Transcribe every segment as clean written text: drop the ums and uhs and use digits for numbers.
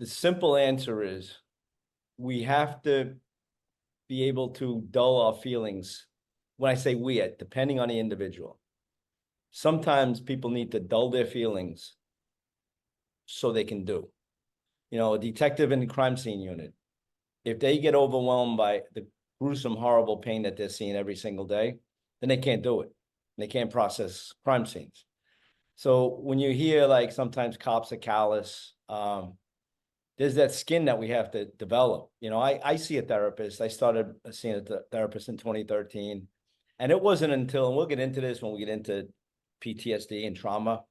The simple answer is we have to be able to dull our feelings. When I say we, depending on the individual. Sometimes people need to dull their feelings so they can do. You know, a detective in the crime scene unit, if they get overwhelmed by the gruesome, horrible pain that they're seeing every single day, then they can't do it. They can't process crime scenes. So when you hear like sometimes cops are callous, there's that skin that we have to develop. You know, I see a therapist. I started seeing a therapist in 2013. And it wasn't until, and we'll get into this when we get into PTSD and trauma,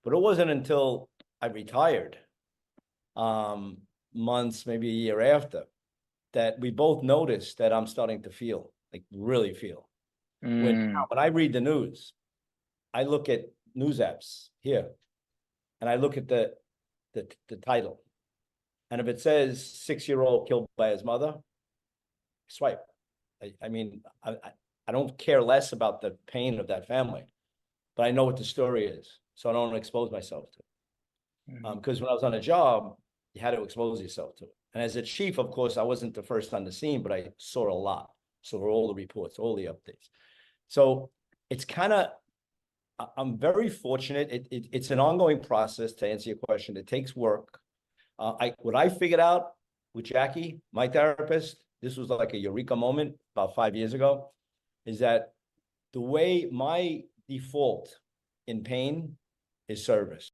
but it wasn't until I retired, months, maybe a year after, that we both noticed that I'm starting to feel, like really feel. When I read the news, I look at news apps here, and I look at the title. And if it says 6-year-old killed by his mother, swipe. I mean, I don't care less about the pain of that family, but I know what the story is, so I don't expose myself to it. Because when I was on a job, you had to expose yourself to it. And as a chief, of course, I wasn't the first on the scene, but I saw a lot. So all the reports, all the updates. So it's kind of, I'm very fortunate. It's an ongoing process, to answer your question. It takes work. What I figured out with Jackie, my therapist, this was like a eureka moment about 5 years ago, is that the way my default in pain is service.